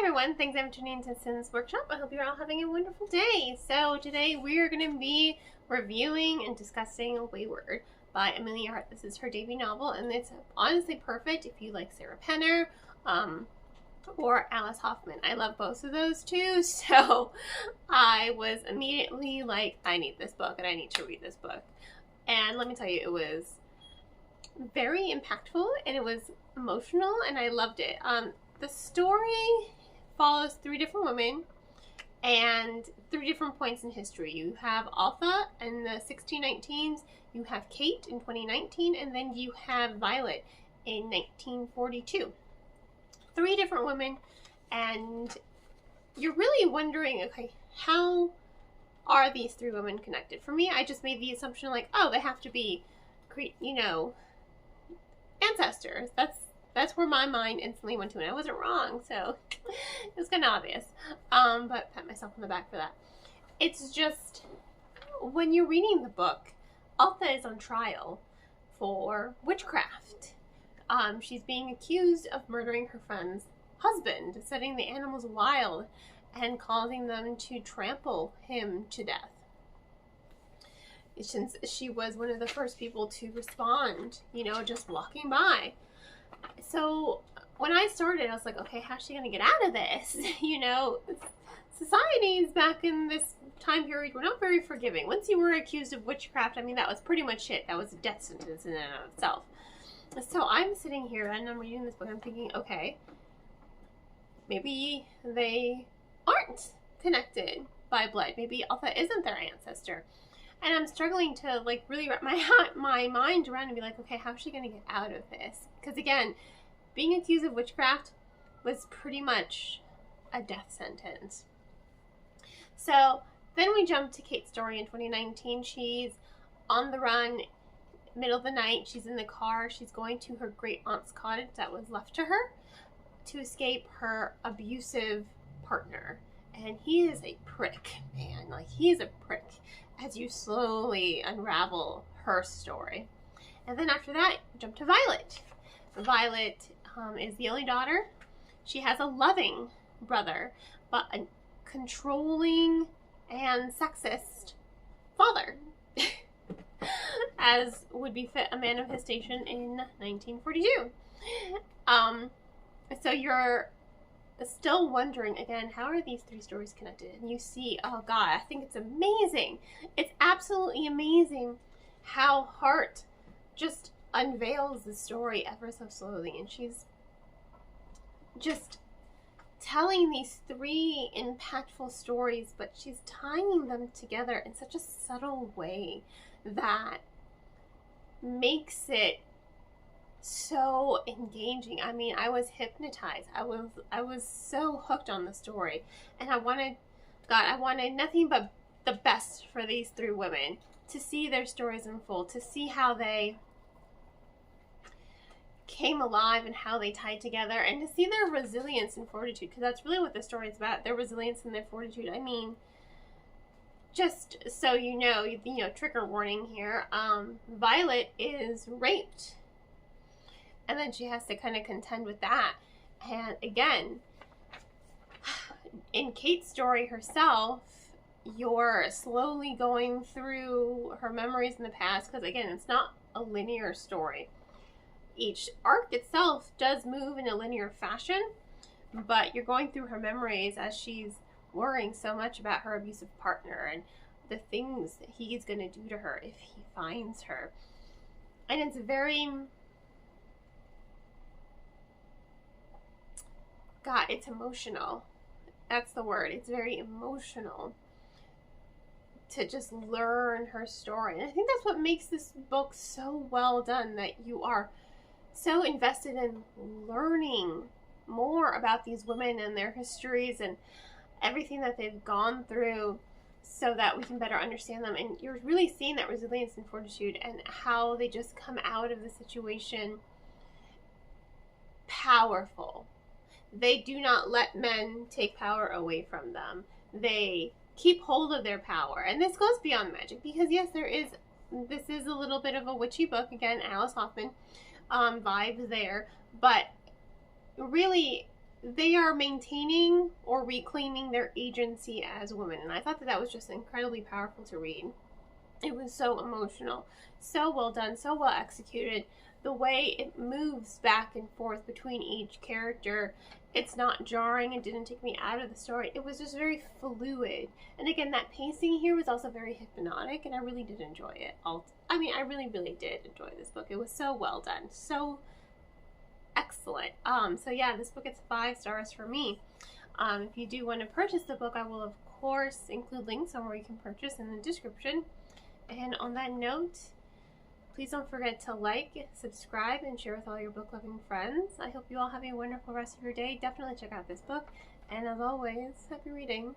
everyone, thanks for tuning into Sin's Workshop. I hope you're all having a wonderful day. So today we are going to be reviewing and discussing Weyward by Amelia Hart. This is her debut novel, and it's honestly perfect if you like Sarah Penner or Alice Hoffman. I love both of those two, so I was immediately like, I need this book and I need to read this book. And let me tell you, it was very impactful and it was emotional and I loved it. The story follows three different women and three different points in history. You have Altha in the 1619s, you have Kate in 2019, and then you have Violet in 1942. Three different women, and you're really wondering, okay, how are these three women connected? For me, I just made the assumption like, oh, they have to be, ancestors. That's where my mind instantly went to, and I wasn't wrong, so it was kind of obvious. But pat myself on the back for that. It's just, when you're reading the book, Altha is on trial for witchcraft. She's being accused of murdering her friend's husband, setting the animals wild, and causing them to trample him to death. Since she was one of the first people to respond, just walking by. So when I started, I was like, okay, how's she going to get out of this? Societies back in this time period were not very forgiving. Once you were accused of witchcraft, that was pretty much it. That was a death sentence in and of itself. So I'm sitting here and I'm reading this book. I'm thinking, okay, maybe they aren't connected by blood. Maybe Altha isn't their ancestor. And I'm struggling to really wrap my mind around and be like, okay, how's she going to get out of this? Because again, being accused of witchcraft was pretty much a death sentence. So then we jump to Kate's story in 2019. She's on the run, middle of the night. She's in the car. She's going to her great aunt's cottage that was left to her to escape her abusive partner. And he is a prick, man. He is a prick as you slowly unravel her story. And then after that, jump to Violet. Violet is the only daughter. She has a loving brother, but a controlling and sexist father, as would befit a man of his station in 1942. So you're still wondering, again, how are these three stories connected? And you see, oh God, I think it's amazing. It's absolutely amazing how Hart just unveils the story ever so slowly. And she's just telling these three impactful stories, but she's tying them together in such a subtle way that makes it so engaging. I was hypnotized. I was so hooked on the story, and I wanted nothing but the best for these three women, to see their stories unfold, to see how they came alive and how they tied together, and to see their resilience and fortitude, because that's really what the story is about, their resilience and their fortitude. Just so you know, trigger warning here, Violet is raped. And then she has to kind of contend with that. And again, in Kate's story herself, you're slowly going through her memories in the past, because again, it's not a linear story. Each arc itself does move in a linear fashion, but you're going through her memories as she's worrying so much about her abusive partner and the things that he's going to do to her if he finds her. And it's very... God, it's emotional. That's the word. It's very emotional to just learn her story. And I think that's what makes this book so well done, that you are so invested in learning more about these women and their histories and everything that they've gone through, so that we can better understand them. And you're really seeing that resilience and fortitude and how they just come out of the situation powerful. They do not let men take power away from them. They keep hold of their power. And this goes beyond magic, because yes, this is a little bit of a witchy book. Again, Alice Hoffman vibes there. But really, they are maintaining or reclaiming their agency as women. And I thought that that was just incredibly powerful to read. It was so emotional, so well done, so well executed. The way it moves back and forth between each character, it's not jarring. It didn't take me out of the story. It was just very fluid. And again, that pacing here was also very hypnotic, and I really did enjoy it. I mean, I really, really did enjoy this book. It was so well done, so excellent. So yeah, this book gets 5 stars for me. If you do want to purchase the book, I will of course include links on where you can purchase in the description. And on that note, please don't forget to like, subscribe, and share with all your book-loving friends. I hope you all have a wonderful rest of your day. Definitely check out this book. And as always, happy reading.